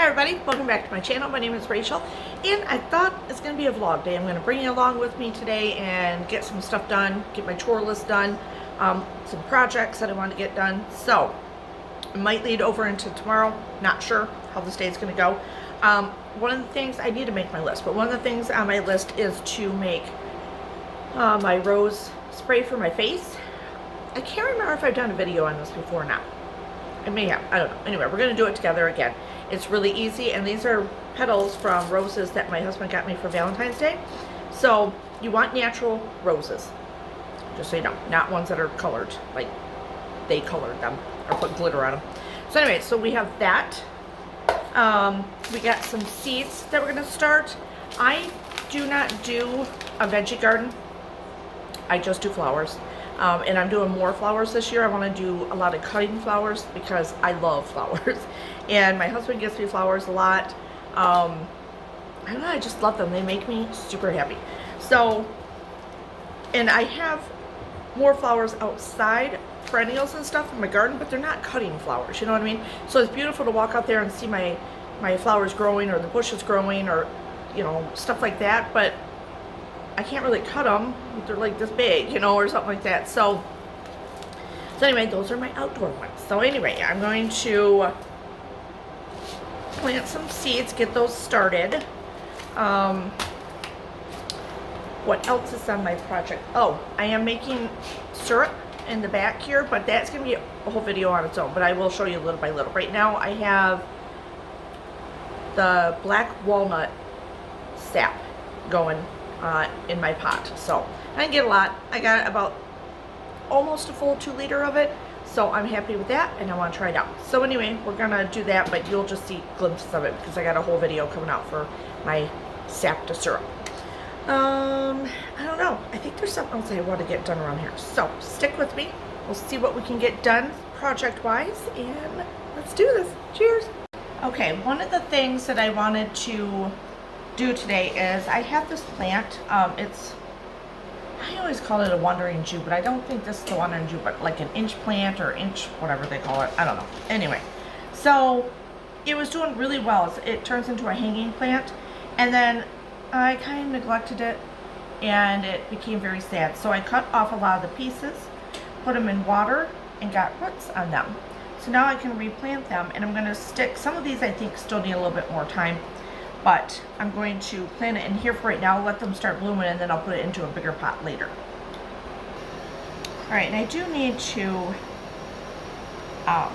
Hi everybody, welcome back to my channel. My name is Rachel and I thought it's going to be a vlog day. I'm going to bring you along with me today and get some stuff done, get my chore list done, some projects that I want to get done. So it might lead over into tomorrow, not sure how this day is going to go. One of the things, I need to make my list, but one of the things on my list is to make my rose spray for my face. I can't remember if I've done a video on this before or not. I may have, I don't know. Anyway, we're going to do it together again. It's really easy, and these are petals from roses that my husband got me for Valentine's Day. So you want natural roses, just so you know, not ones that are colored, like they colored them or put glitter on them. So anyway, so we have that. We got some seeds that we're going to start. I do not do a veggie garden. I just do flowers. And I'm doing more flowers this year. I want to do a lot of cutting flowers because I love flowers. And my husband gets me flowers a lot. I don't know, I just love them. They make me super happy. So, and I have more flowers outside, perennials and stuff in my garden, but they're not cutting flowers, you know what I mean? So it's beautiful to walk out there and see my flowers growing or the bushes growing or, you know, stuff like that. But I can't really cut them. They're like this big, you know, or something like that. So anyway, those are my outdoor ones. So anyway, I'm going to plant some seeds, get those started. What else is on my project? Oh, I am making syrup in the back here, but that's going to be a whole video on its own, but I will show you little by little. Right now I have the black walnut sap going in my pot. So I didn't get a lot. I got about almost a full 2 liter of it. So I'm happy with that and I want to try it out. So anyway, we're going to do that, but you'll just see glimpses of it because I got a whole video coming out for my sap to syrup. I don't know. I think there's something else I want to get done around here. So stick with me. We'll see what we can get done project-wise and let's do this. Cheers. Okay, one of the things that I wanted to do today is I have this plant. I always call it a wandering Jew, but I don't think this is the wandering Jew, but like an inch plant or inch whatever they call it. I don't know. Anyway, so it was doing really well. It turns into a hanging plant, and then I kind of neglected it and it became very sad. So I cut off a lot of the pieces, put them in water, and got roots on them. So now I can replant them, and I'm going to stick some of these. I think still need a little bit more time, but I'm going to plant it in here for right now, let them start blooming, and then I'll put it into a bigger pot later. Alright, and I do need to, let's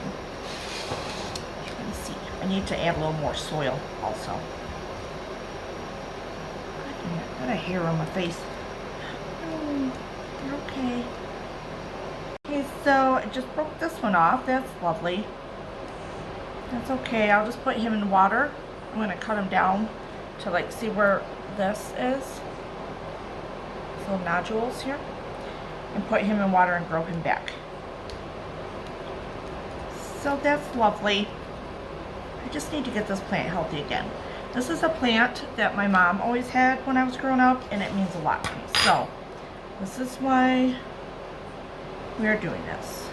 see, I need to add a little more soil also. I got a hair on my face. Okay. Okay, so I just broke this one off. That's lovely. That's okay. I'll just put him in water. I'm going to cut him down to like see where this is. These little nodules here. And put him in water and grow him back. So that's lovely. I just need to get this plant healthy again. This is a plant that my mom always had when I was growing up, and it means a lot to me. So this is why we're doing this.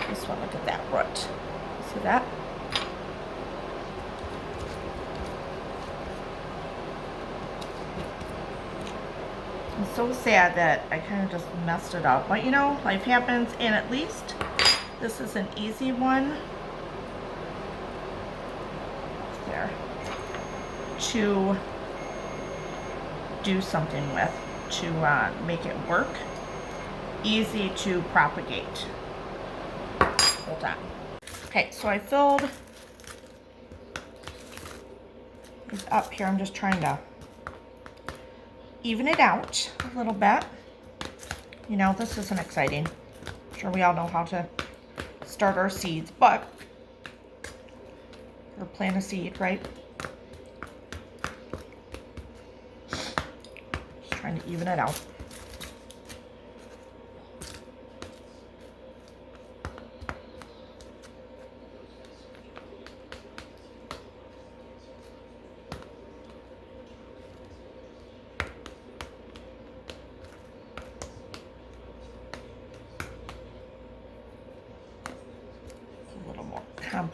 This one, look at that root. See that? I'm so sad that I kind of just messed it up, but you know, life happens, and at least this is an easy one there to do something with, to make it work. Easy to propagate. Hold on. Okay, so I filled these up here. I'm just trying to even it out a little bit. You know, this isn't exciting. I'm sure we all know how to start our seeds, but or plant a seed, right? Just trying to even it out.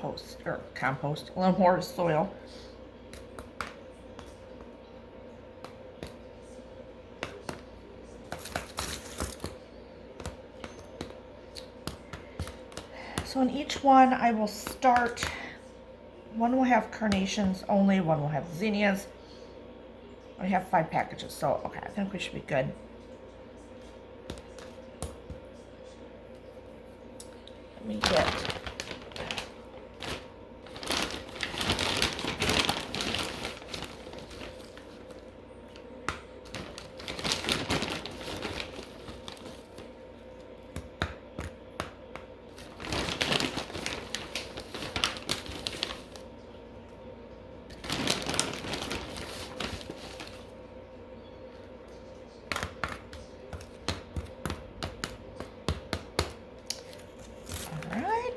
a little more soil. So in each one, I will start, one will have carnations only, one will have zinnias. I have 5 packages, so okay, I think we should be good. Let me get,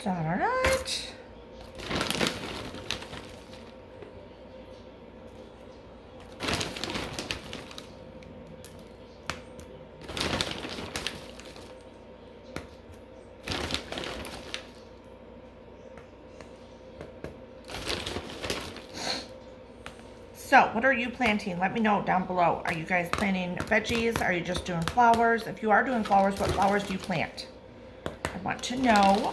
all right. So, what are you planting? Let me know down below. Are you guys planting veggies? Are you just doing flowers? If you are doing flowers, what flowers do you plant? I want to know.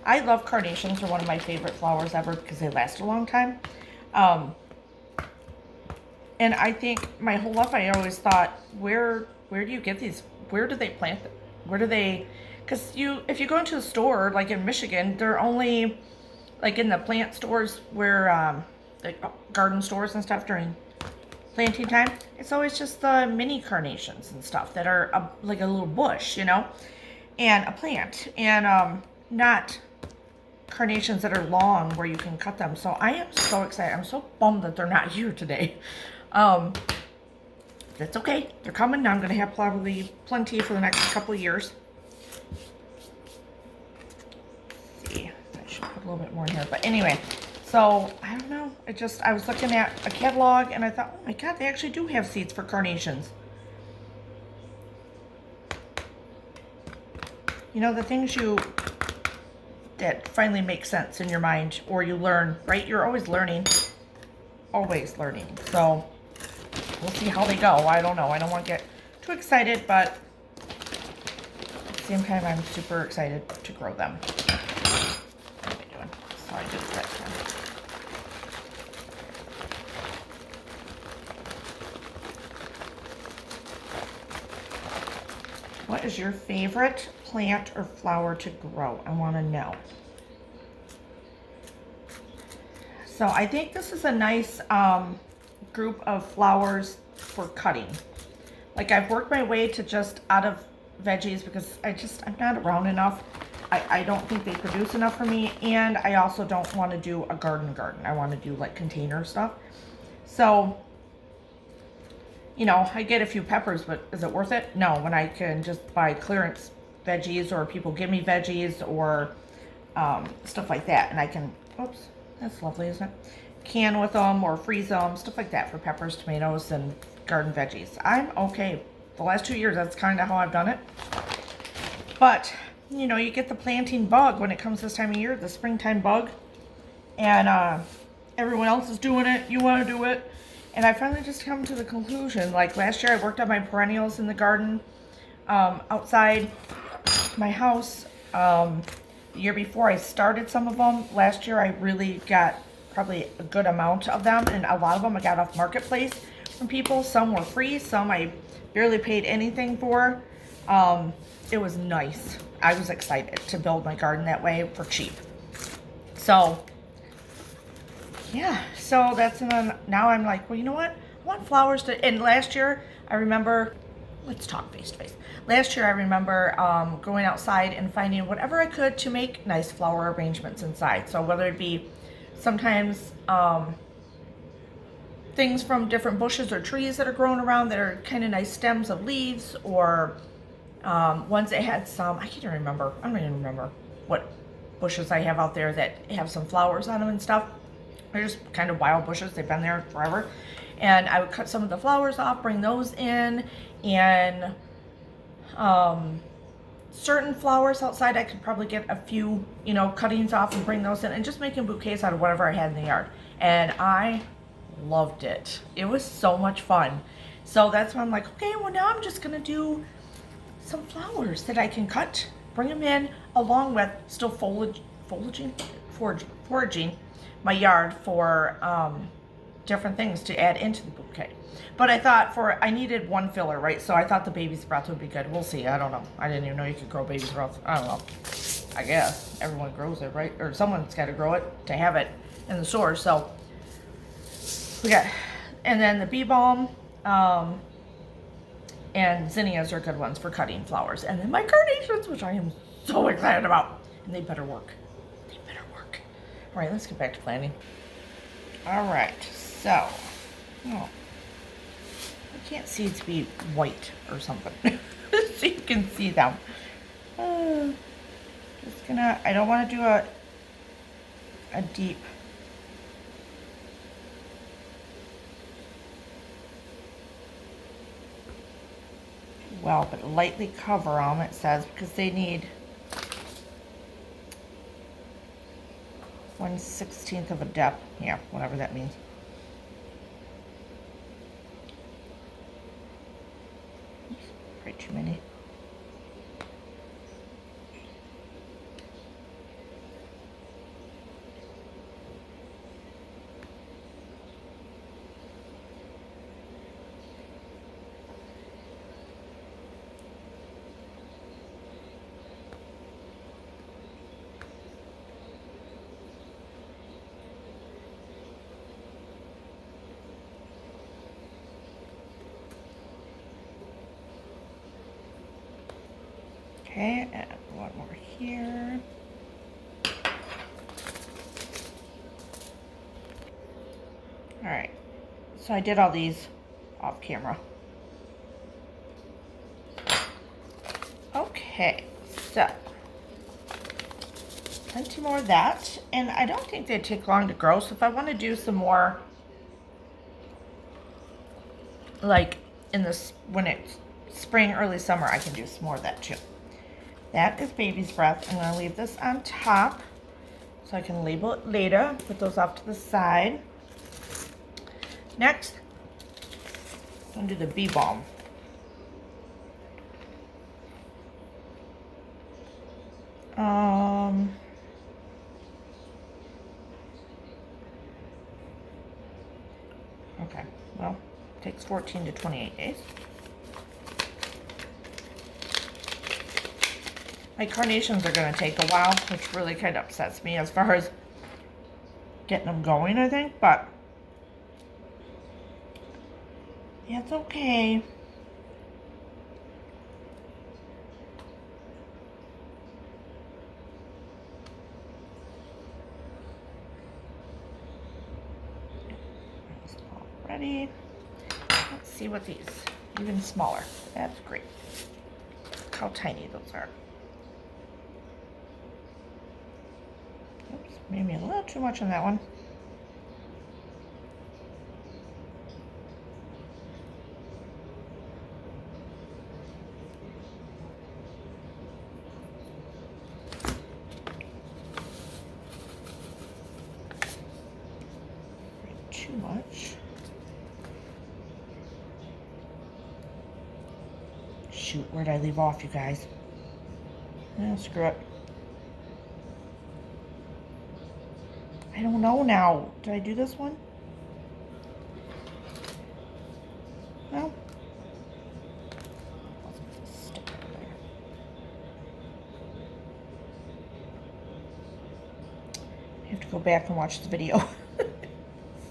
I love carnations. They're one of my favorite flowers ever because they last a long time. And I think my whole life I always thought, where do you get these? Where do they plant them? Where do they? Because if you go into a store like in Michigan, they're only like in the plant stores where like garden stores and stuff during planting time. It's always just the mini carnations and stuff that are like a little bush, you know, and a plant, and not carnations that are long where you can cut them. So I am so excited. I'm so bummed that they're not here today. That's okay. They're coming. Now I'm going to have probably plenty for the next couple of years. Let's see. I should put a little bit more in here. But anyway, so I don't know. I was looking at a catalog and I thought, oh my God, they actually do have seeds for carnations. You know, the things that finally make sense in your mind, or you learn, right? You're always learning. Always learning. So we'll see how they go. I don't know. I don't want to get too excited, but at the same time, I'm super excited to grow them. What am I doing? Sorry, just that time. What is your favorite plant or flower to grow? I want to know. So I think this is a nice group of flowers for cutting. Like I've worked my way to just out of veggies because I'm not around enough. I don't think they produce enough for me, and I also don't want to do a garden. I want to do like container stuff. So, you know, I get a few peppers, but is it worth it? No, when I can just buy clearance veggies, or people give me veggies, or stuff like that, and I can, oops, that's lovely, isn't it? Can with them or freeze them, stuff like that for peppers, tomatoes, and garden veggies. I'm okay. The last 2 years, that's kind of how I've done it. But, you know, you get the planting bug when it comes this time of year, the springtime bug, and everyone else is doing it, you want to do it. And I finally just come to the conclusion, like last year I worked on my perennials in the garden outside my house. The year before I started some of them. Last year I really got probably a good amount of them, and a lot of them I got off Marketplace from people. Some were free, some I barely paid anything for. It was nice. I was excited to build my garden that way for cheap. So yeah, so that's, and now I'm like, well, you know what? I want flowers to, and last year I remember, let's talk face to face. Last year I remember going outside and finding whatever I could to make nice flower arrangements inside. So whether it be sometimes things from different bushes or trees that are growing around that are kind of nice stems of leaves, or ones that had some, I can't even remember, I don't even remember what bushes I have out there that have some flowers on them and stuff. They're just kind of wild bushes. They've been there forever. And I would cut some of the flowers off, bring those in, and certain flowers outside, I could probably get a few, you know, cuttings off and bring those in and just making bouquets out of whatever I had in the yard. And I loved it. It was so much fun. So that's why I'm like, okay, well now I'm just gonna do some flowers that I can cut, bring them in, along with still foraging my yard for different things to add into the bouquet. But I thought I needed one filler, right? So I thought the baby's breath would be good. We'll see. I don't know. I didn't even know you could grow baby's breath. I don't know. I guess everyone grows it, right? Or someone's got to grow it to have it in the store. So we got, and then the bee balm, and zinnias are good ones for cutting flowers. And then my carnations, which I am so excited about. And they better work. They better work. All right, let's get back to planning. All right, so, oh, I can't seeds be white or something, so you can see them. Just gonna, I don't want to do a deep. Well, but lightly cover them, it says, because they need 1/16 of a depth. Yeah, whatever that means. Oops, probably too many. Okay, and one more here. All right, so I did all these off camera. Okay, so plenty more of that, and I don't think they take long to grow. So if I want to do some more, like in this when it's spring, early summer, I can do some more of that too. That is baby's breath. I'm going to leave this on top so I can label it later. Put those off to the side. Next, I'm going to do the bee balm. Okay, well, it takes 14 to 28 days. My carnations are going to take a while, which really kind of upsets me as far as getting them going, I think, but it's okay. Ready. Let's see what these, even smaller. That's great. Look how tiny those are. Oops, maybe a little too much on that one. Too much. Shoot, where did I leave off, you guys? Screw it. I don't know now. Did I do this one? No. Stick it over there. I have to go back and watch the video.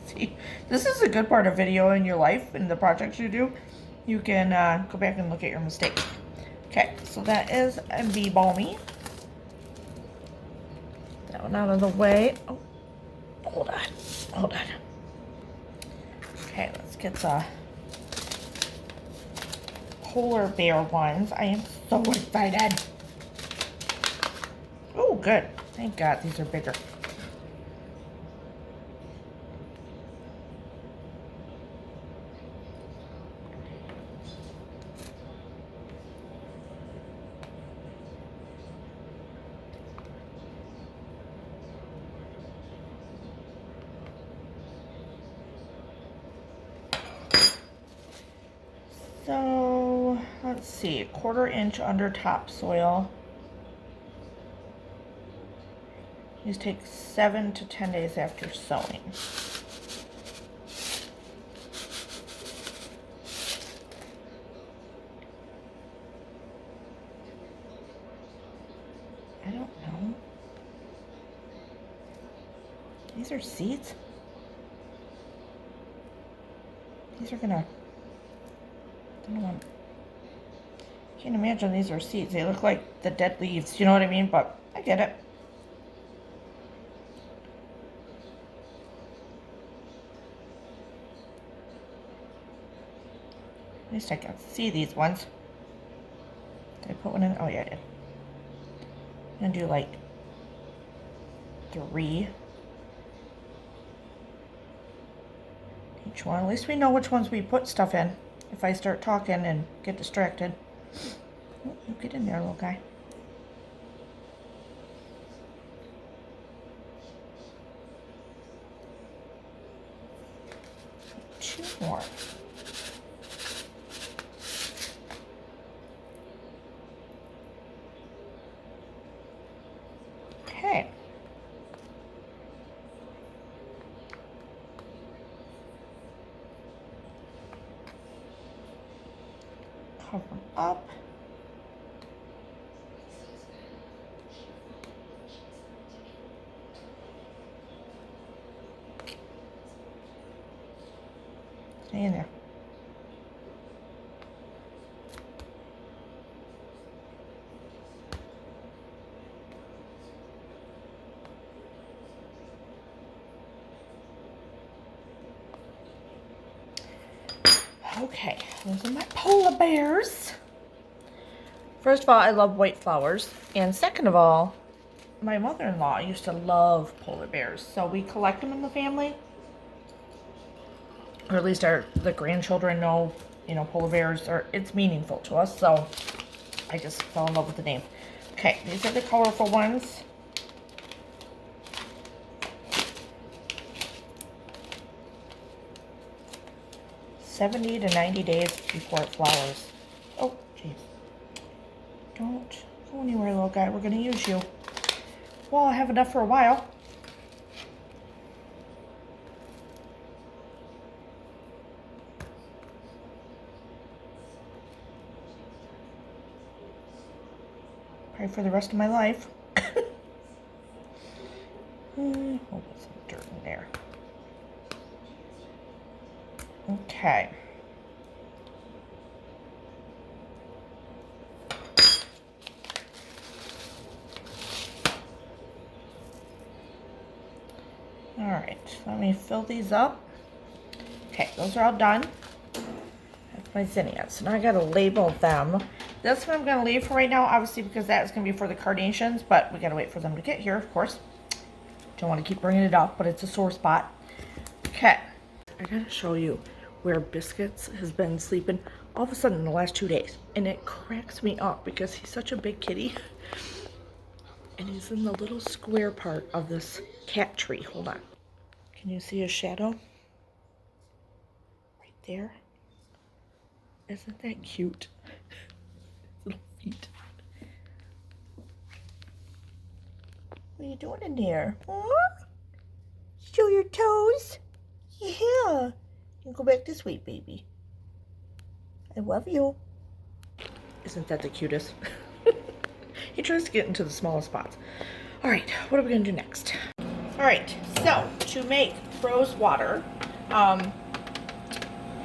See, this is a good part of video in your life and the projects you do. You can go back and look at your mistakes. Okay, so that is a bee balmy. That one out of the way. Oh, hold on, hold on. Okay, let's get the polar bear ones. I am so excited. Oh, good. Thank God these are bigger. let's see, 1/4 inch under topsoil. These take 7 to 10 days after sowing. I don't know. These are seeds? These are gonna, I don't know. I can't imagine these are seeds. They look like the dead leaves, you know what I mean? But I get it. At least I can see these ones. Did I put one in? Oh yeah, I did. I'm gonna do like 3 each one. At least we know which ones we put stuff in if I start talking and get distracted. Oh, you get in there, little guy. Two more. Okay. Cover them up. Stay in there. Okay, those are my polar bears. First of all, I love white flowers. And second of all, my mother-in-law used to love polar bears. So we collect them in the family. Or at least the grandchildren know, you know, polar bears are, it's meaningful to us. So I just fell in love with the name. Okay, these are the colorful ones. "70 to 90 days before it flowers." Oh, jeez. Don't go anywhere, little guy. We're going to use you. Well, I have enough for a while. Probably for the rest of my life. We'll put some dirt in there. Okay. All right, let me fill these up. Okay, those are all done. That's my zinnias. So now I gotta label them. This one I'm gonna leave for right now, obviously, because that is gonna be for the carnations, but we gotta wait for them to get here, of course. Don't want to keep bringing it up, but it's a sore spot. Okay, I gotta show you where Biscuits has been sleeping all of a sudden in the last 2 days. And it cracks me up because he's such a big kitty. And he's in the little square part of this cat tree. Hold on. Can you see his shadow? Right there. Isn't that cute? Little feet. What are you doing in there? Huh? Show your toes? Yeah. You can go back to sleep, baby. I love you. Isn't that the cutest? He tries to get into the smallest spots. All right, what are we gonna do next? All right, so to make rose water,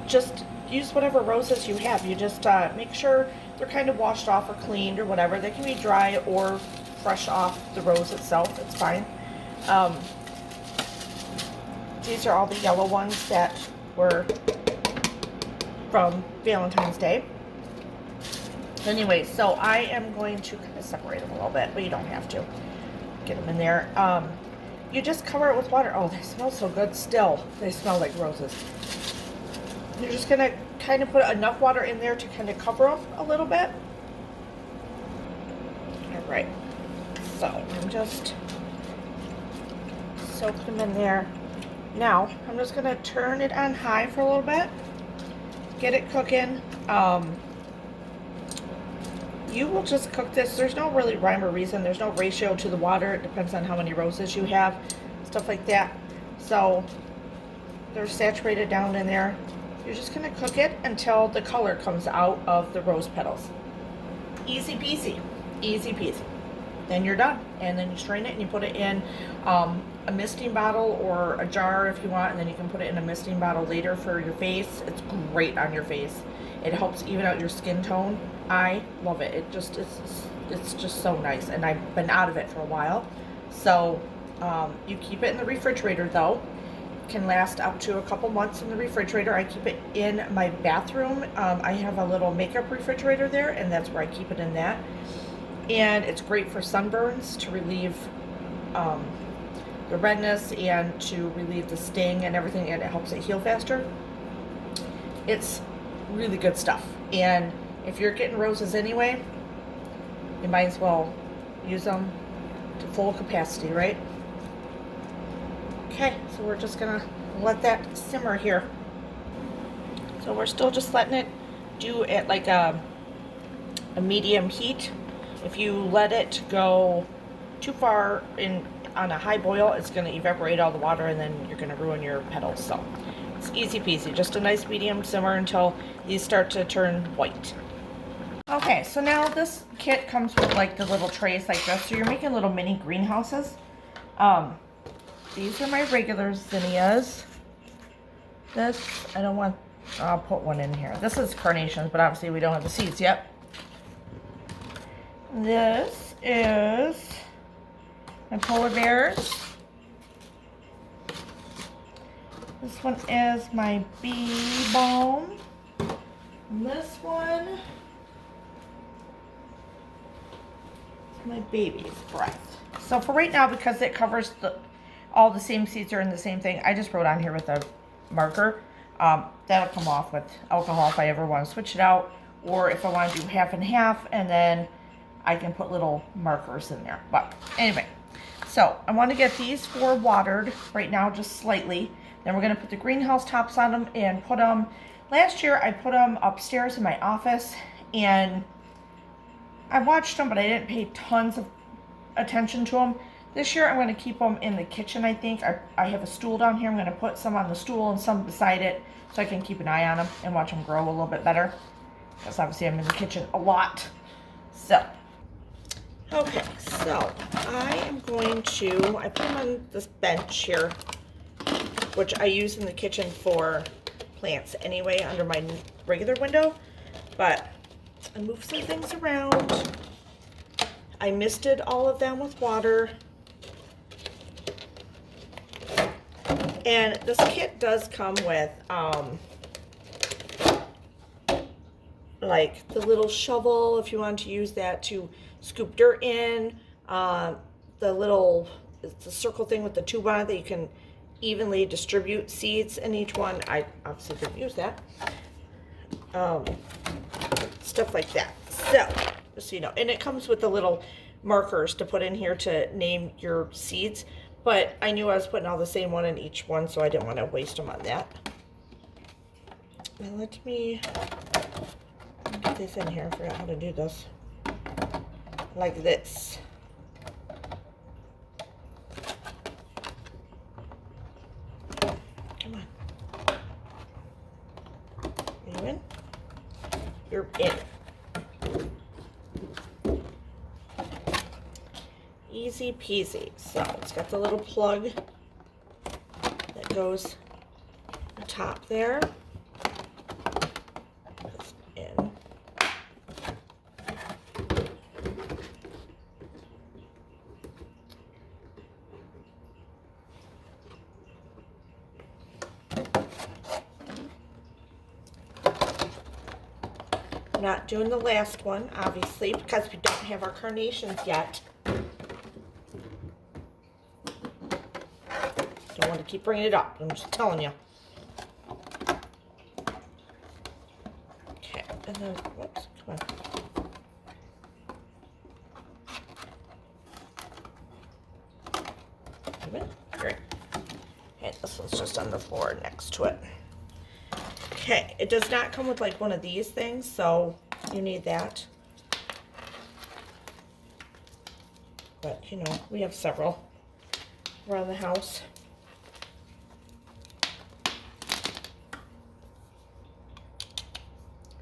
just use whatever roses you have. You just make sure they're kind of washed off or cleaned or whatever. They can be dry or fresh off the rose itself, it's fine. These are all the yellow ones that were from Valentine's Day. Anyway, so I am going to kind of separate them a little bit, but you don't have to. Get them in there. You just cover it with water. Oh, they smell so good still. They smell like roses. You're just going to kind of put enough water in there to kind of cover them a little bit. All right. So I'm just soaking them in there. Now, I'm just going to turn it on high for a little bit. Get it cooking. you will just cook this. There's no really rhyme or reason. There's no ratio to the water. It depends on how many roses you have, stuff like that. So they're saturated down in there. You're just gonna cook it until the color comes out of the rose petals. Easy peasy, easy peasy. Then you're done. And then you strain it and you put it in a misting bottle or a jar if you want, and then you can put it in a misting bottle later for your face. It's great on your face. It helps even out your skin tone. I love it. It's just so nice, and I've been out of it for a while. So you keep it in the refrigerator though. Can last up to a couple months in the refrigerator. I keep it in my bathroom. I have a little makeup refrigerator there, and that's where I keep it in that. And it's great for sunburns to relieve the redness and to relieve the sting and everything, and it helps it heal faster. It's really good stuff. And if you're getting roses anyway, you might as well use them to full capacity, right? Okay, so we're just gonna let that simmer here. So we're still just letting it do at like a medium heat. If you let it go too far in on a high boil, it's gonna evaporate all the water and then you're gonna ruin your petals. So it's easy peasy, just a nice medium simmer until these start to turn white. Okay, so now this kit comes with like the little trays like this. So you're making little mini greenhouses. These are my regular zinnias. This, I don't want, I'll put one in here. This is carnations, but obviously we don't have the seeds yet. This is my polar bears. This one is my bee balm. And this one is my baby's breath. So for right now, because it covers all the same seeds are in the same thing, I just wrote on here with a marker. That'll come off with alcohol if I ever want to switch it out, or if I want to do half and half, and then I can put little markers in there. But anyway, so I want to get these 4 watered right now, just slightly. Then we're going to put the greenhouse tops on them and put them, last year I put them upstairs in my office, and I watched them, but I didn't pay tons of attention to them. This year I'm going to keep them in the kitchen, I think. I have a stool down here. I'm going to put some on the stool and some beside it so I can keep an eye on them and watch them grow a little bit better. Because obviously I'm in the kitchen a lot. So, okay, so I am going to, I put them on this bench here, which I use in the kitchen for plants anyway under my regular window. But I moved some things around. I misted all of them with water. And this kit does come with like the little shovel if you want to use that to scoop dirt in. The little, it's a circle thing with the tube on it that you can evenly distribute seeds in each one. I obviously didn't use that. Stuff like that. So, just so you know. And it comes with the little markers to put in here to name your seeds. But I knew I was putting all the same one in each one, so I didn't want to waste them on that. Now let me get this in here. I forgot how to do this. Like this. Come on. Are you in? You're in. Easy peasy. So it's got the little plug that goes on the top there. That's in. I'm not doing the last one, obviously, because we don't have our carnations yet. Don't want to keep bringing it up. I'm just telling you. Okay, and then, whoops, come on. Great. And this one's just on the floor next to it. Okay, it does not come with like one of these things, so you need that. but you know, we have several around the house.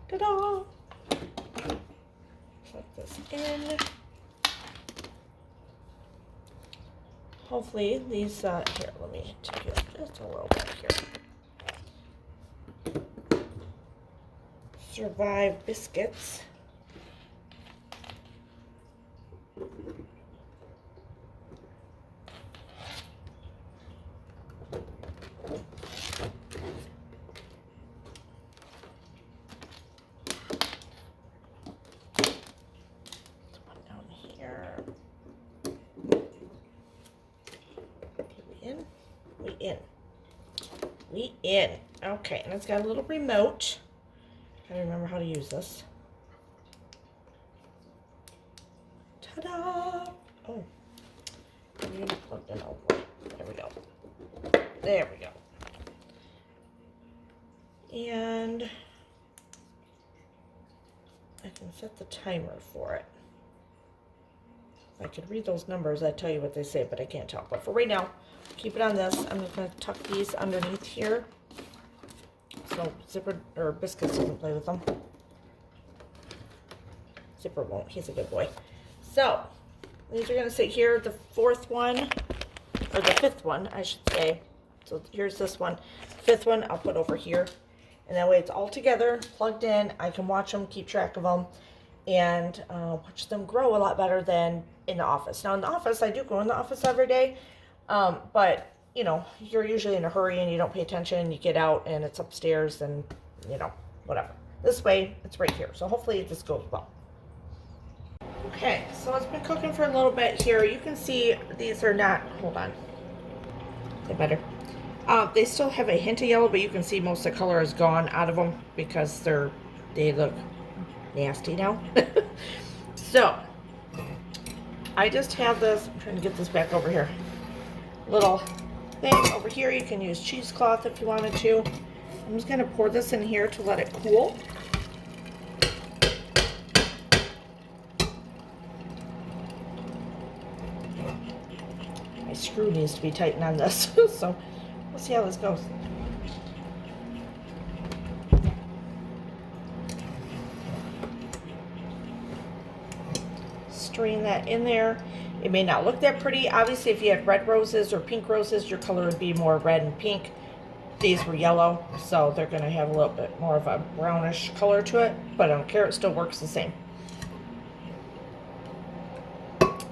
Ta-da! Put this in. Hopefully these, here, let me take it just a little bit here. Survive biscuits. We in. Okay, and it's got a little remote. I remember how to use this. Ta-da! Oh, I need to plug it out. There we go. There we go. And I can set the timer for it. If I could read those numbers, I'd tell you what they say, but I can't tell. But for right now, keep it on this. I'm just going to tuck these underneath here so Zipper or Biscuits doesn't play with them. Zipper won't. He's a good boy. So these are going to sit here. The fourth one, or the fifth one, I should say. So here's this one. Fifth one I'll put over here. And that way it's all together, plugged in. I can watch them, keep track of them, and watch them grow a lot better than in the office. Now in the office, I do go in the office every day. But, you know, you're usually in a hurry and you don't pay attention. You get out and it's upstairs and, you know, whatever. This way, it's right here. So hopefully this goes well. Okay, so it's been cooking for a little bit here. You can see these are not, hold on. Is that better? They still have a hint of yellow, but you can see most of the color is gone out of them because they look nasty now. So, I just have this, I'm trying to get this back over here. Little thing over here. You can use cheesecloth if you wanted to. I'm just going to pour this in here to let it cool. My screw needs to be tightened on this, so we'll see how this goes. Strain that in there. It may not look that pretty. Obviously, if you had red roses or pink roses, your color would be more red and pink. These were yellow, so they're going to have a little bit more of a brownish color to it, but I don't care. It still works the same.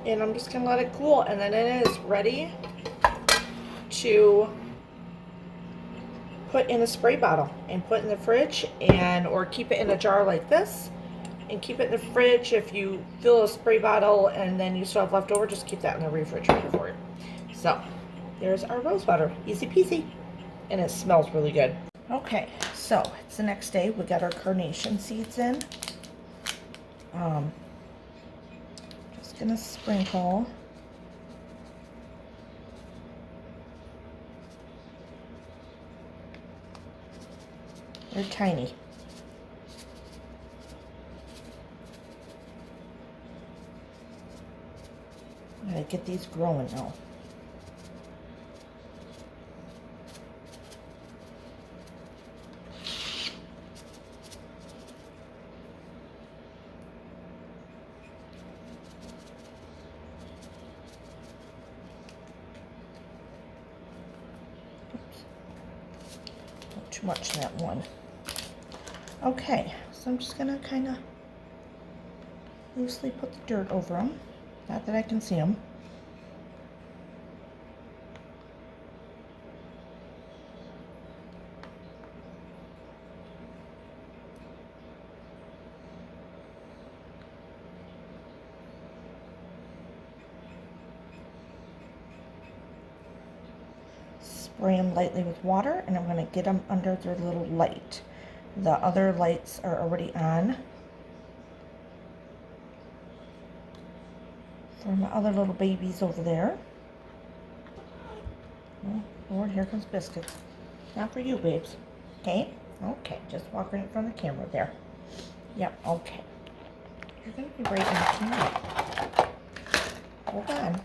And I'm just going to let it cool, and then it is ready to put in a spray bottle and put in the fridge, or keep it in a jar like this. And keep it in the fridge. If you fill a spray bottle and then you still have leftover, just keep that in the refrigerator for you. So there's our rose water, easy peasy, and it smells really good. Okay, so it's the next day. We got our carnation seeds in. Just gonna sprinkle. They're tiny. I gotta get these growing now. Oops. Not too much in that one. Okay, so I'm just gonna kind of loosely put the dirt over them. Not that I can see them. Spray them lightly with water, and I'm going to get them under their little light. The other lights are already on for my other little babies over there. Oh, Lord, here comes Biscuits. Not for you, babes. Okay? Okay, just walk right in front of the camera there. Yep, okay. You're going to be right in the camera. Hold on.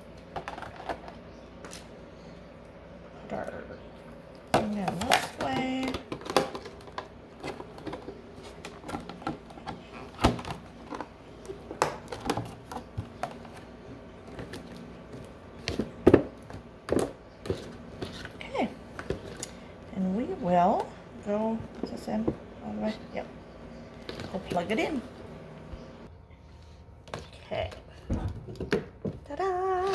Put our thing down this way. Okay. And we will go, is this in all the way? Yep. We'll plug it in. Okay. Ta-da!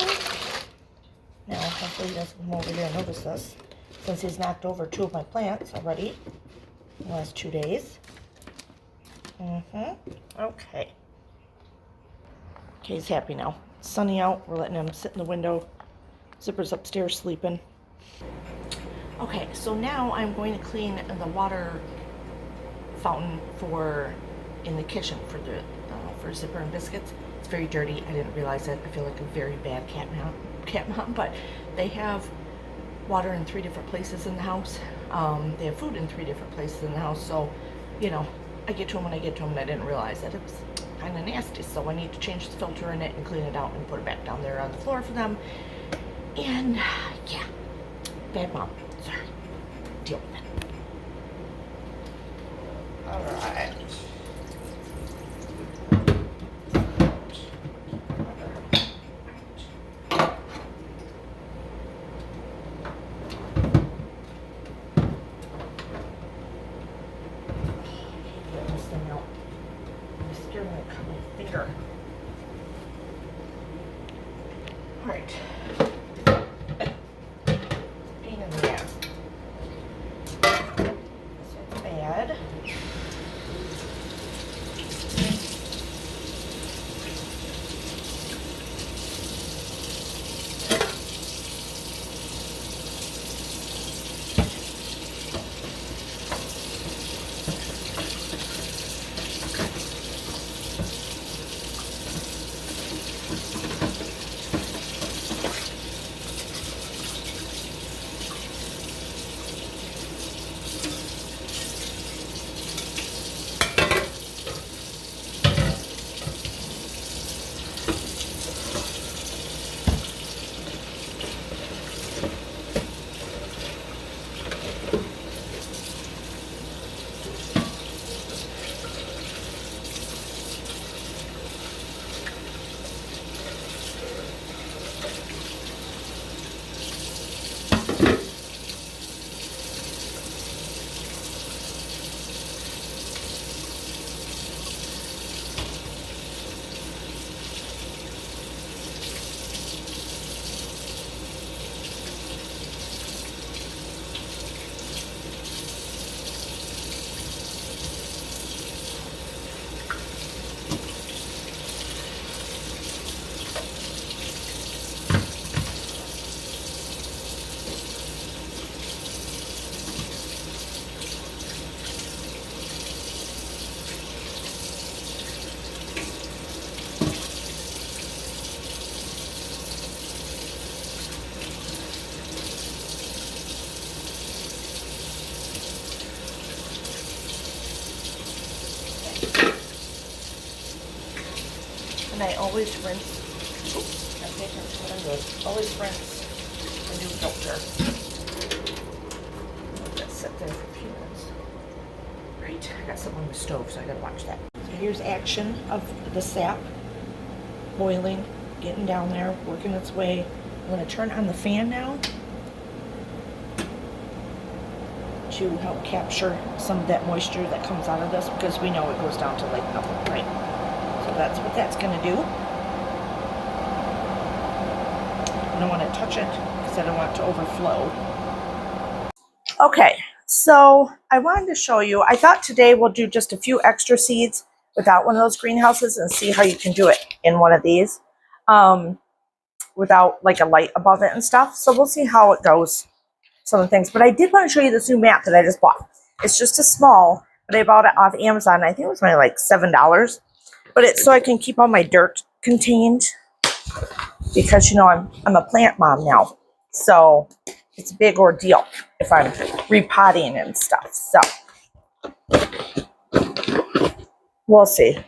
Now, hopefully he doesn't come over here and notice this, since he's knocked over 2 of my plants already in the last 2 days. Okay. Okay, he's happy now. It's sunny out. We're letting him sit in the window. Zipper's upstairs sleeping. Okay, so now I'm going to clean the water fountain in the kitchen for Zipper and Biscuits. It's very dirty. I didn't realize it. I feel like a very bad cat mom, but they have water in 3 different places in the house. They have food in 3 different places in the house, so you know, I get to them when I get to them, and I didn't realize that it was kind of nasty, so I need to change the filter in it and clean it out and put it back down there on the floor for them. And yeah, bad mom. Sorry. Deal with it. All right. Alright. Pain in the ass. This one's bad. And I always rinse. Oops, I pay attention to what I'm doing. Always rinse the new filter. Let that sit there for a few minutes. Right, I got something on the stove, so I gotta watch that. So here's action of the sap boiling, getting down there, working its way. I'm gonna turn on the fan now to help capture some of that moisture that comes out of this, because we know it goes down to like nothing, right? So that's what that's going to do. I don't want to touch it because I don't want it to overflow. Okay, so I wanted to show you, I thought today we'll do just a few extra seeds without one of those greenhouses and see how you can do it in one of these without like a light above it and stuff. So we'll see how it goes, some of the things. But I did want to show you this new mat that I just bought. It's just a small, but I bought it off Amazon. I think it was only like $7. But it's so I can keep all my dirt contained, because you know I'm a plant mom now, so it's a big ordeal if I'm repotting and stuff. So we'll see.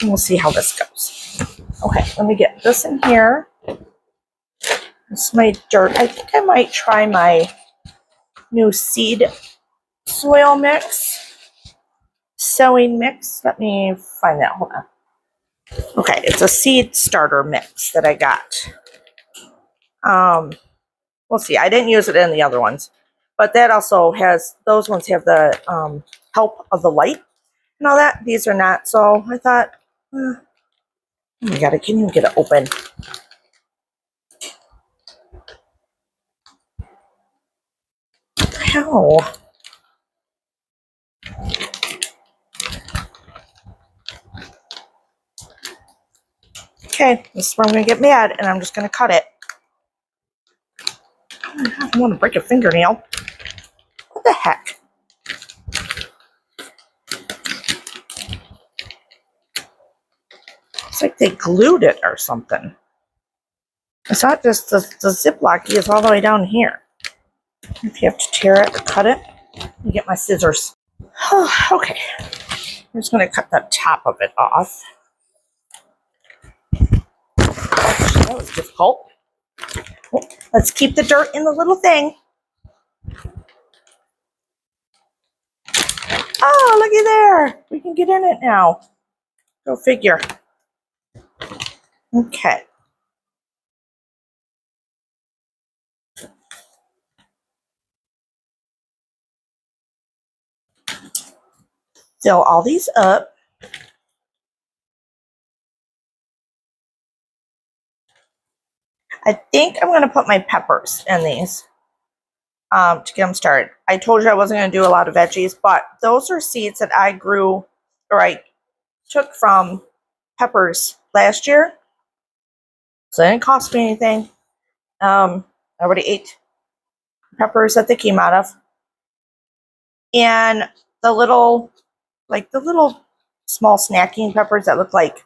we'll see how this goes. Okay, let me get this in here. This is my dirt. I think I might try my new seed soil mix, sowing mix. Let me find that. Hold on. Okay, it's a seed starter mix that I got. We'll see. I didn't use it in the other ones, but that also has, those ones have the help of the light and all that. These are not. So I thought, oh my God, I can't even get it open. How? Okay, this is where I'm going to get mad, and I'm just going to cut it. I don't want to break a fingernail. What the heck? It's like they glued it or something. It's not just the Ziploc is all the way down here. If you have to tear it or cut it, you get my scissors. Okay, I'm just going to cut the top of it off. That was difficult. Let's keep the dirt in the little thing. Oh, looky there. We can get in it now. Go figure. Okay. Fill all these up. I think I'm going to put my peppers in these to get them started. I told you I wasn't going to do a lot of veggies, but those are seeds that I grew, or I took from peppers last year. So it didn't cost me anything. I already ate peppers that they came out of. And the little small snacking peppers that look like,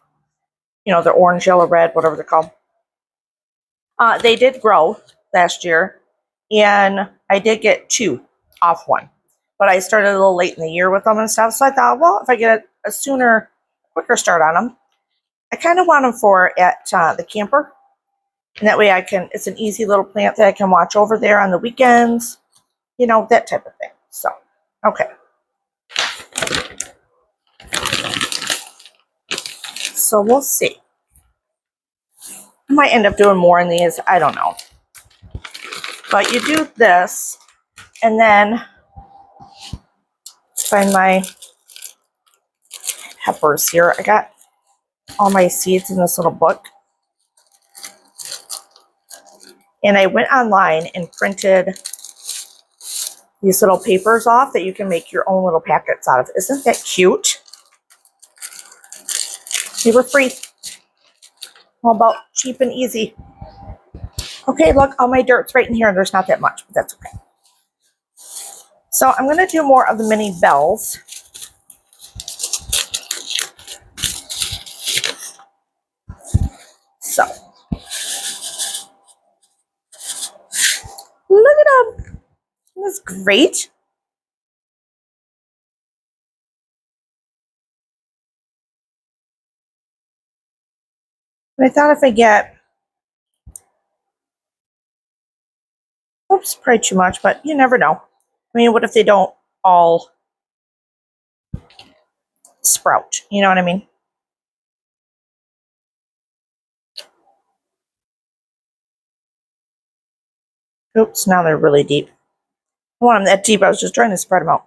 you know, they're orange, yellow, red, whatever they're called. They did grow last year, and I did get 2 off one. But I started a little late in the year with them and stuff, so I thought, well, if I get a quicker start on them, I kind of want them for at the camper. And that way it's an easy little plant that I can watch over there on the weekends, you know, that type of thing. So, okay. So we'll see. I might end up doing more in these. I don't know. But you do this, and then find my peppers here. I got all my seeds in this little book. And I went online and printed these little papers off that you can make your own little packets out of. Isn't that cute? They were free. All about cheap and easy. Okay, look, all my dirt's right in here. There's not that much, but that's okay. So I'm going to do more of the mini bells. So, look at them. That's great. And I thought if I get, oops, probably too much, but you never know. I mean, what if they don't all sprout? You know what I mean? Oops, now they're really deep. I want them that deep. I was just trying to spread them out.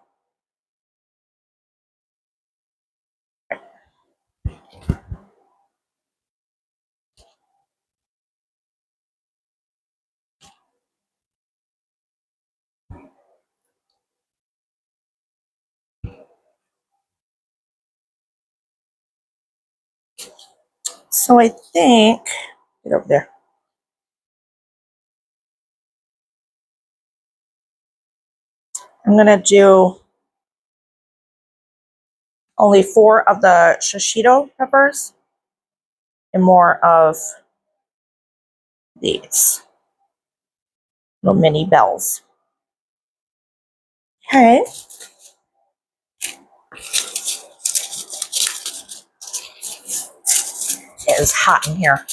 So I think, get over there. I'm going to do only 4 of the shishito peppers and more of these little mini bells. Okay. It is hot in here.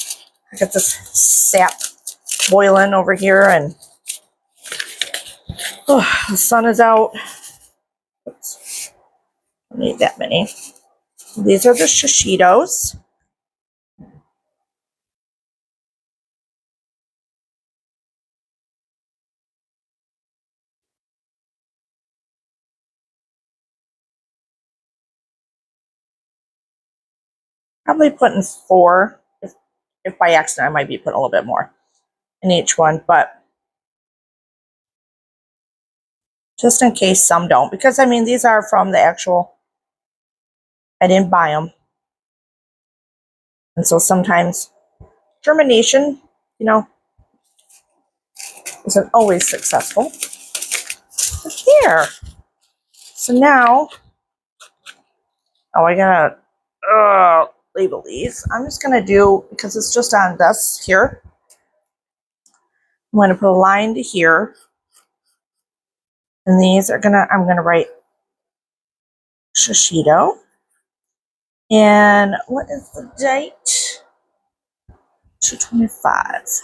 I got this sap boiling over here, and the sun is out. Oops, I don't need that many. These are the shishitos. Probably putting 4. If by accident, I might be putting a little bit more in each one, but just in case some don't, because I mean, these are from the actual, I didn't buy them. And so sometimes germination, you know, isn't always successful. But here. So now, oh, I gotta label these. I'm just gonna do, because it's just on this here, I'm gonna put a line to here. And these are I'm gonna write Shishito. And what is the date? 2/25.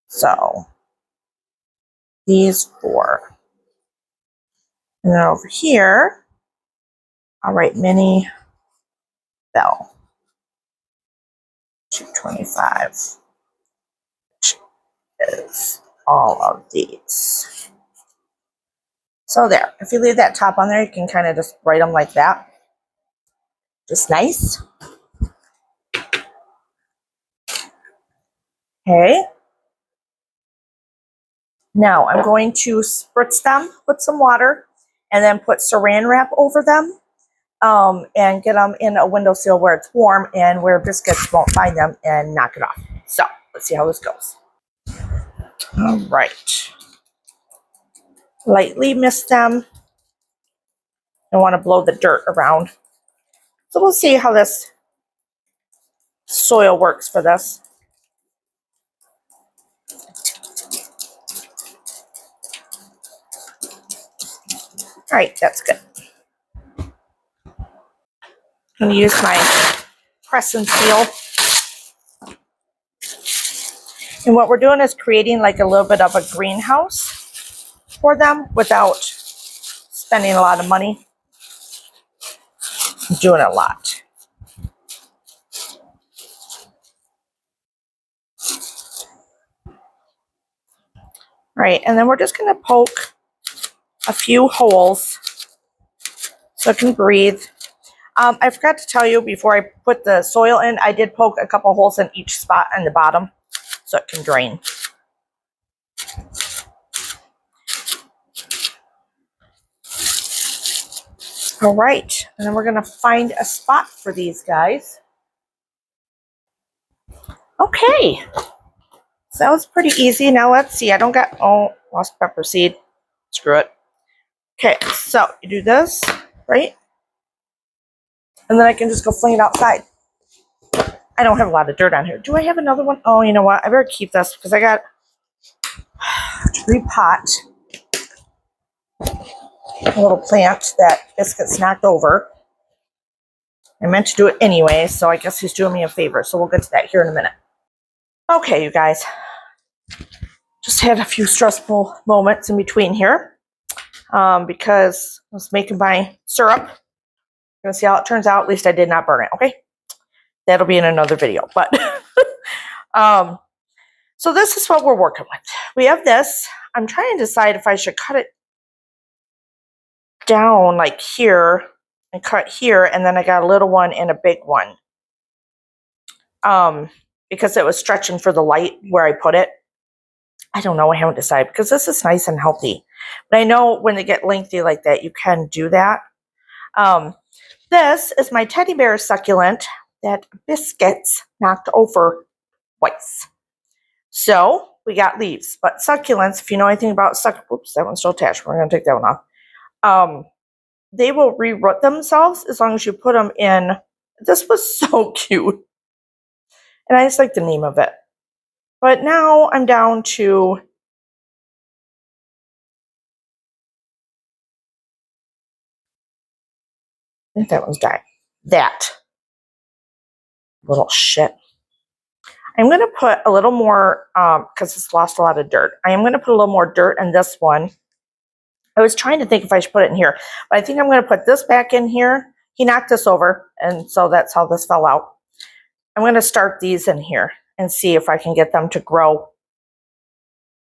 So these 4. And then over here, I'll write Mini Bell. 2/25. Which is all of these. So there. If you leave that top on there, you can kind of just write them like that. Just nice. Okay. Now I'm going to spritz them with some water and then put saran wrap over them and get them in a windowsill where it's warm and where biscuits won't find them and knock it off. So let's see how this goes. All right. Lightly mist them. I want to blow the dirt around. So we'll see how this soil works for this. All right, that's good. I'm going to use my press and seal. And what we're doing is creating like a little bit of a greenhouse for them without spending a lot of money. I'm doing a lot. All right, and then we're just going to poke a few holes so it can breathe. I forgot to tell you before I put the soil in, I did poke a couple holes in each spot on the bottom so it can drain. All right, and then we're going to find a spot for these guys. Okay, so that was pretty easy. Now let's see. I don't got, lost pepper seed. Screw it. Okay, so you do this, right? And then I can just go fling it outside. I don't have a lot of dirt on here. Do I have another one? Oh, you know what? I better keep this because I got to repot a little plant that Biscuit's knocked over. I meant to do it anyway, so I guess he's doing me a favor. So we'll get to that here in a minute. Okay, you guys. Just had a few stressful moments in between here because I was making my syrup. You're going to see how it turns out. At least I did not burn it, okay? That'll be in another video. But so this is what we're working with. We have this. I'm trying to decide if I should cut it down like here and cut here, and then I got a little one and a big one because it was stretching for the light where I put it. I don't know. I haven't decided because this is nice and healthy, but I know when they get lengthy like that, you can do that. This is my teddy bear succulent that Biscuits knocked over twice. So we got leaves, but succulents, if you know anything about oops, that one's still attached. We're going to take that one off. They will re-root themselves as long as you put them in. This was so cute. And I just like the name of it. But now I'm down to I think that one's dying. That. Little shit. I'm going to put a little more, because it's lost a lot of dirt. I am going to put a little more dirt in this one. I was trying to think if I should put it in here, but I think I'm going to put this back in here. He knocked this over, and so that's how this fell out. I'm going to start these in here and see if I can get them to grow.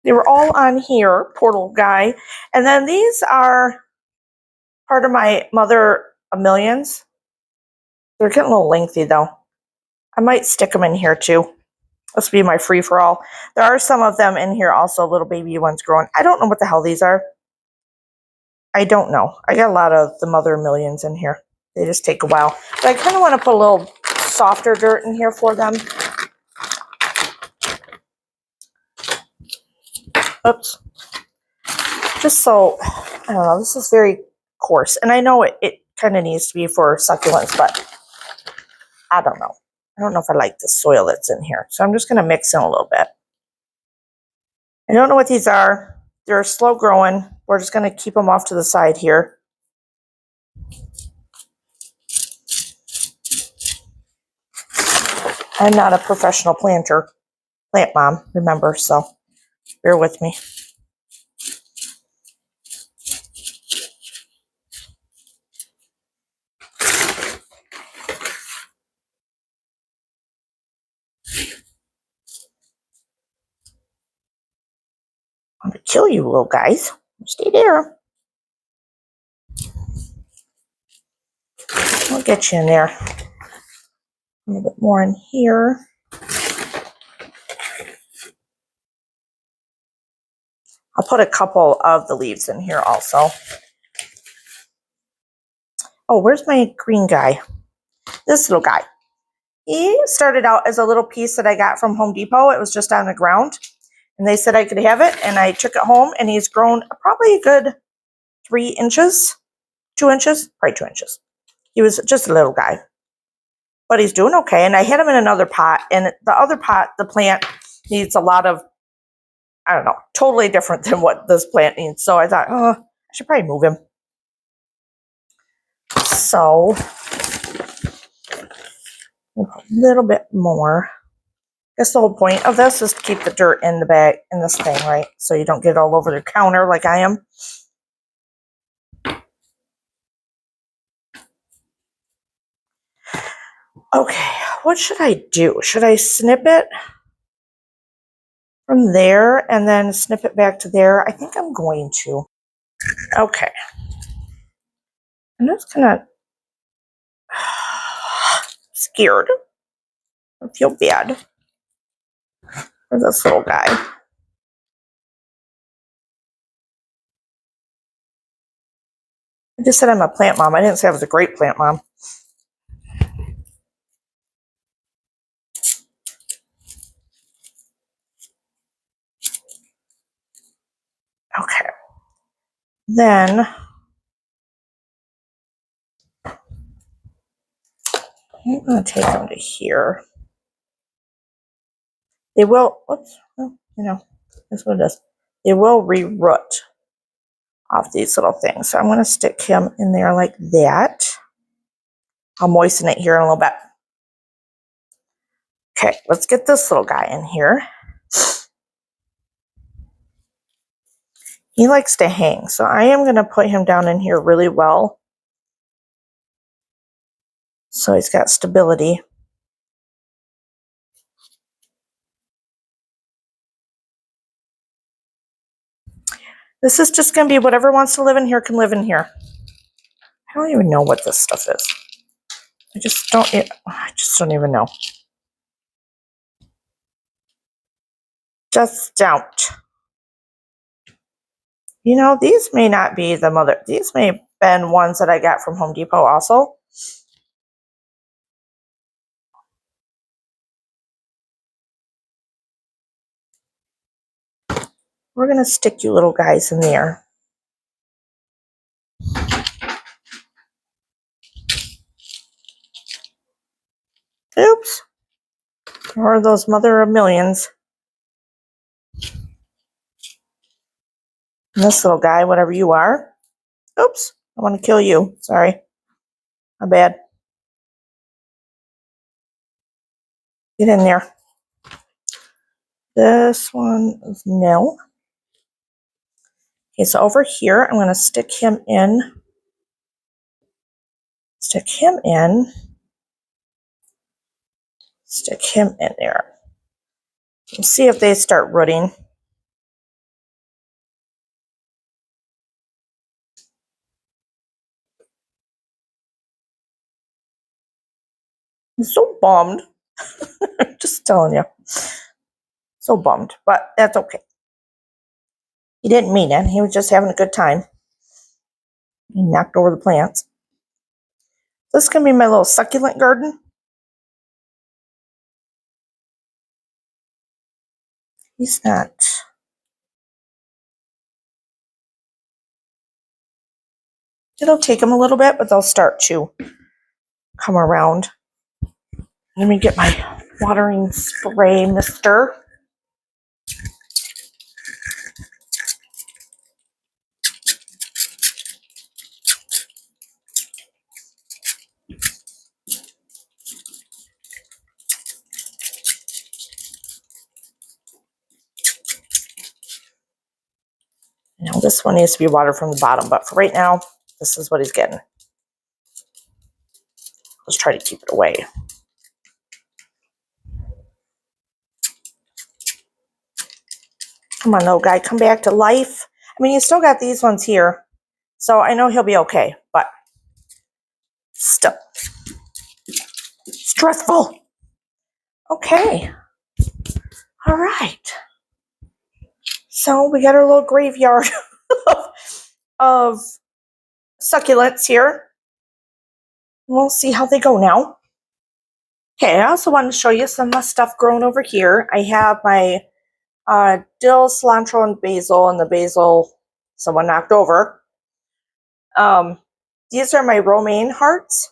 They were all on here, portal guy. And then these are part of my Mother of Millions. They're getting a little lengthy though. I might stick them in here too. This will be my free-for-all. There are some of them in here also, little baby ones growing. I don't know what the hell these are. I don't know. I got a lot of the Mother of Millions in here. They just take a while. But I kind of want to put a little softer dirt in here for them. Oops. Just so, I don't know, this is very coarse. And I know it kind of needs to be for succulents, but I don't know. I don't know if I like the soil that's in here. So I'm just going to mix in a little bit. I don't know what these are. They're slow growing. We're just going to keep them off to the side here. I'm not a professional plant mom, remember, so bear with me. I'm going to kill you little guys. Stay there. I'll get you in there. A little bit more in here. I'll put a couple of the leaves in here also. Oh, where's my green guy? This little guy. He started out as a little piece that I got from Home Depot. It was just on the ground. And they said I could have it. And I took it home. And he's grown probably a good 3 inches. 2 inches? Probably 2 inches. He was just a little guy. But he's doing okay. And I had him in another pot. And the other pot, the plant needs a lot of, I don't know, totally different than what this plant needs. So I thought, oh, I should probably move him. So a little bit more. I guess the whole point of this is to keep the dirt in the bag, in this thing, right? So you don't get it all over the counter like I am. Okay, what should I do? Should I snip it from there and then snip it back to there? I think I'm going to. Okay. I'm just gonna scared. I feel bad for this little guy. I just said I'm a plant mom. I didn't say I was a great plant mom. Okay. Then I'm going to take them to here. They will, whoops, well, you know, that's what it is. They will re-root off these little things. So I'm going to stick him in there like that. I'll moisten it here in a little bit. Okay, let's get this little guy in here. He likes to hang, so I am going to put him down in here really well. So he's got stability. This is just going to be whatever wants to live in here can live in here. I don't even know what this stuff is. I just don't even know. Just don't. You know, these may not be the mother. These may have been ones that I got from Home Depot also. We're going to stick you little guys in there. Oops. Or those Mother of Millions. And this little guy, whatever you are. Oops. I want to kill you. Sorry. My bad. Get in there. This one is no. Okay, so over here, I'm going to stick him in. Stick him in. Stick him in there. We'll see if they start rooting. I'm so bummed. Just telling you. So bummed, but that's okay. He didn't mean it. He was just having a good time. He knocked over the plants. This is going to be my little succulent garden. He's not. It'll take them a little bit, but they'll start to come around. Let me get my watering spray mister. Now this one needs to be watered from the bottom, but for right now, this is what he's getting. Let's try to keep it away. Come on, little guy, come back to life. I mean, you still got these ones here, so I know he'll be okay, but still. Stressful. Okay. All right. So we got our little graveyard of succulents here. We'll see how they go now. Okay, I also wanted to show you some stuff growing over here. I have my dill, cilantro, and the basil someone knocked over. These are my romaine hearts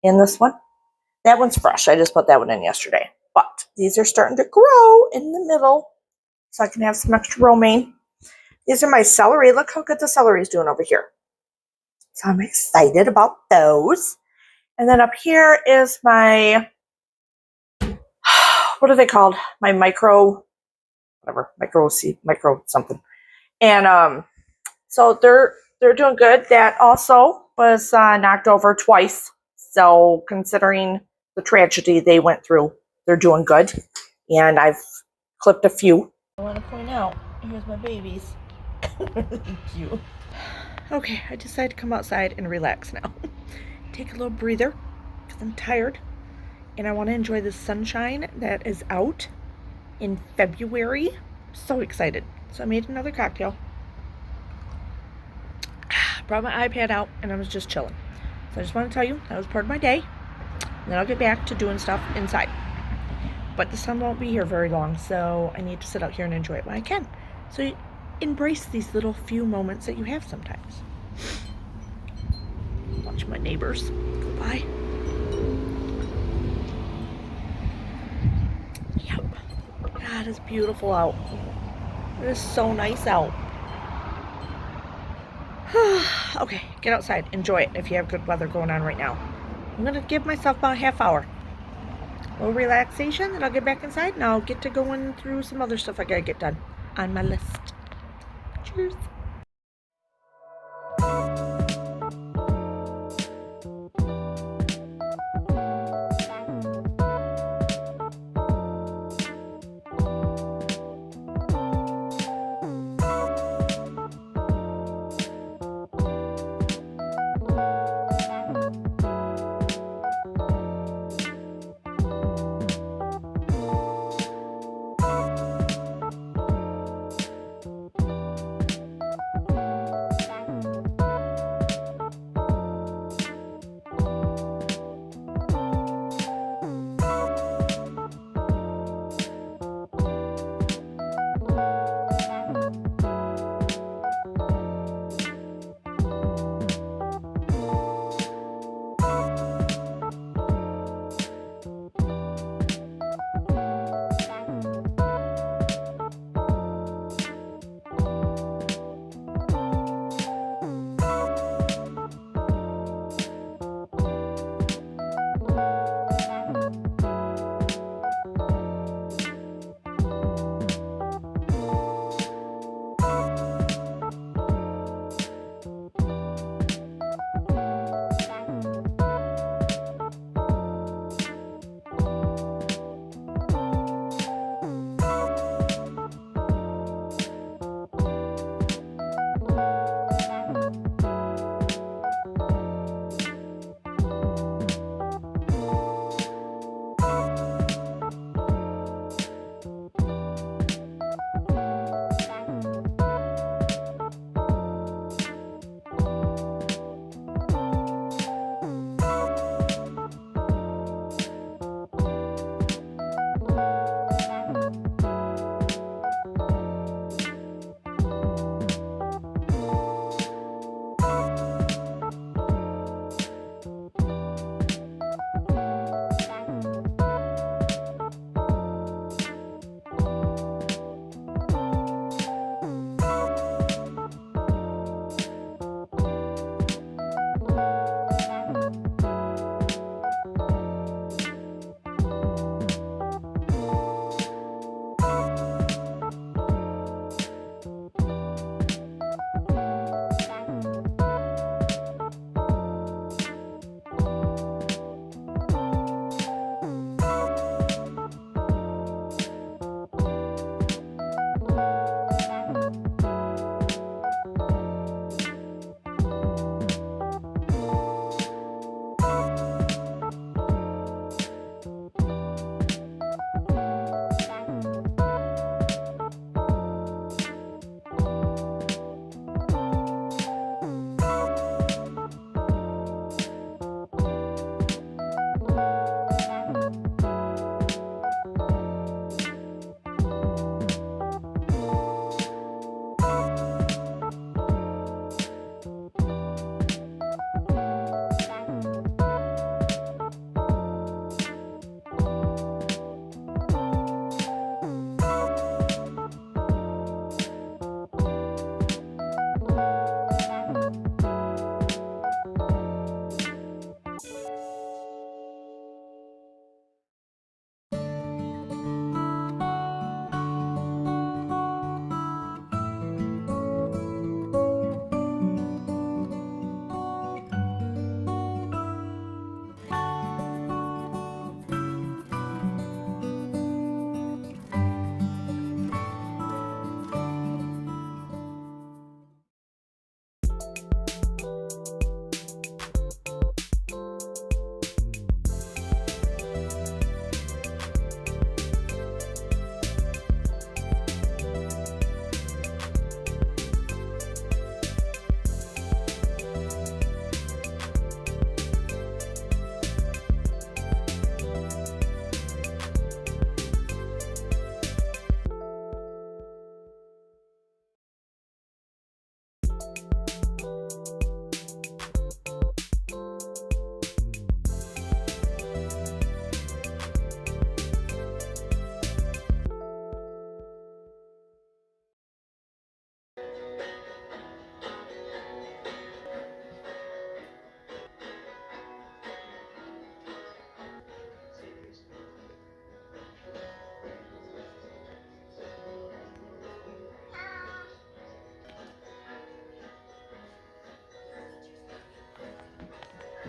in this one. That one's fresh. I just put that one in yesterday. But these are starting to grow in the middle, so I can have some extra romaine. These are my celery. Look how good the celery is doing over here. So I'm excited about those. And then up here is my, what are they called? My micro something. And so they're doing good. That also was knocked over twice. So considering the tragedy they went through, they're doing good. And I've clipped a few. I want to point out, here's my babies. Cute. Okay, I decided to come outside and relax now. Take a little breather because I'm tired. And I want to enjoy the sunshine that is out in February. So excited. So I made another cocktail. Brought my iPad out and I was just chilling. So I just want to tell you that was part of my day. And then I'll get back to doing stuff inside. But the sun won't be here very long, so I need to sit out here and enjoy it when I can. So embrace these little few moments that you have sometimes. Watch my neighbors go by. Yep. God, it's beautiful out. It is so nice out. Okay, get outside. Enjoy it if you have good weather going on right now. I'm going to give myself about a half hour. A little relaxation, then I'll get back inside and I'll get to going through some other stuff I got to get done on my list. Cheers.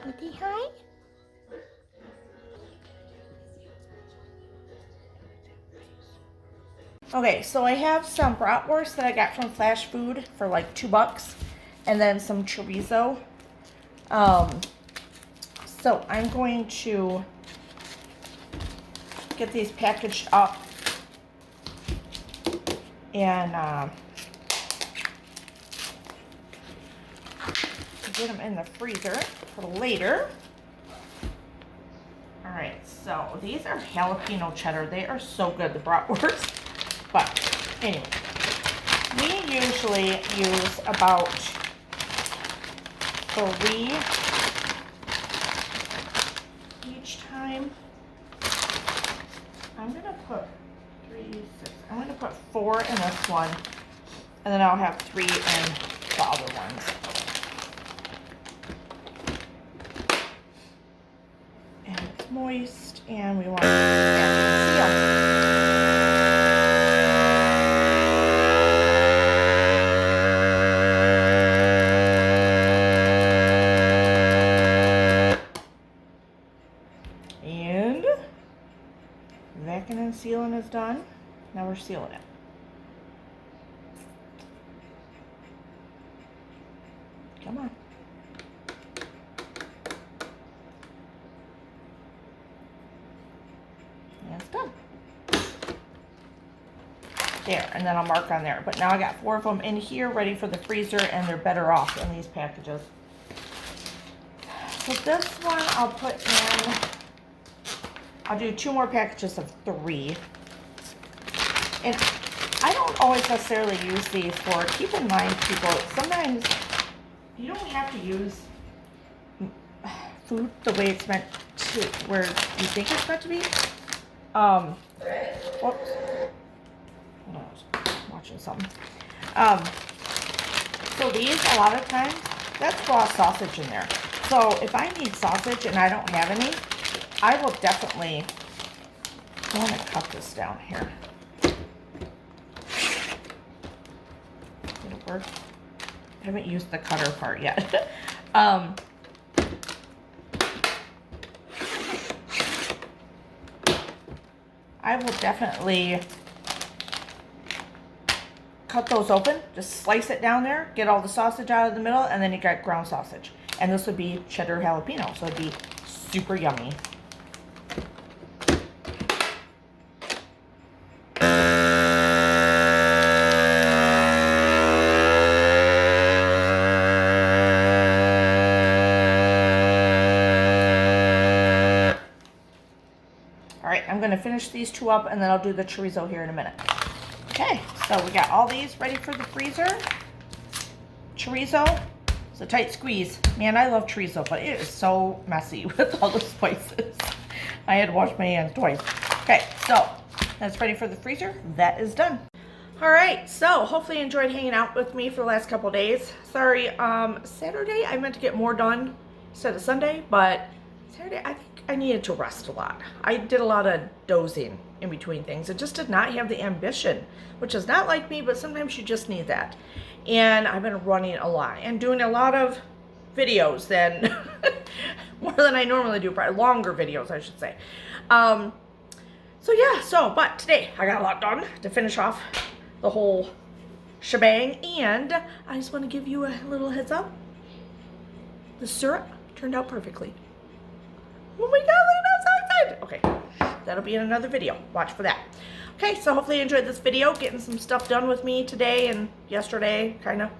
Kitty, hi. Okay, so I have some bratwurst that I got from Flash Food for like $2, and then some chorizo. So I'm going to get these packaged up and get them in the freezer for later. All right, so these are jalapeno cheddar. They are so good, the bratwurst. But anyway, we usually use about 3 each time. I'm gonna put 3, 6. I'm gonna put 4 in this one, and then I'll have 3 in the other ones. And it's moist, and we want to seal. And vacuum and sealing is done. Now we're sealing it. Come on. And it's done. There, and then I'll mark on there. But now I got 4 of them in here ready for the freezer, and they're better off in these packages. So this one I'll put in, I'll do 2 more packages of 3. And I don't always necessarily use these for, keep in mind people, sometimes you don't have to use food the way it's meant to, where you think it's meant to be. Whoops. Hold on, I was watching something. So these, a lot of times, that's raw sausage in there. So if I need sausage and I don't have any, I will definitely, I want to cut this down here. Did it work? I haven't used the cutter part yet. I will definitely cut those open, just slice it down there, get all the sausage out of the middle, and then you got ground sausage. And this would be cheddar jalapeno, so it'd be super yummy. All right, I'm gonna finish these 2 up, and then I'll do the chorizo here in a minute. Okay, so we got all these ready for the freezer. Chorizo, it's a tight squeeze. Man, I love chorizo, but it is so messy with all the spices. I had to wash my hands twice. Okay, so that's ready for the freezer. That is done. All right, so hopefully you enjoyed hanging out with me for the last couple days. Sorry, Saturday I meant to get more done instead of Sunday, but Saturday I think I needed to rest a lot. I did a lot of dozing in between things and just did not have the ambition, which is not like me, but sometimes you just need that. And I've been running a lot and doing a lot of videos than more than I normally do, probably longer videos, I should say. So yeah, but today I got a lot done to finish off the whole shebang, and I just want to give you a little heads up. The syrup turned out perfectly. Oh my god, I'm so excited. Okay, that'll be in another video. Watch for that. Okay, so hopefully you enjoyed this video, getting some stuff done with me today and yesterday, kind of.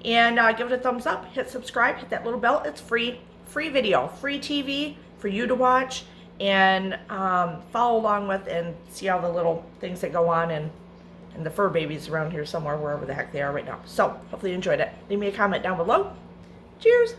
And give it a thumbs up, hit subscribe, hit that little bell. It's free video, free TV for you to watch and follow along with and see all the little things that go on and the fur babies around here somewhere, wherever the heck they are right now. So hopefully you enjoyed it. Leave me a comment down below. Cheers.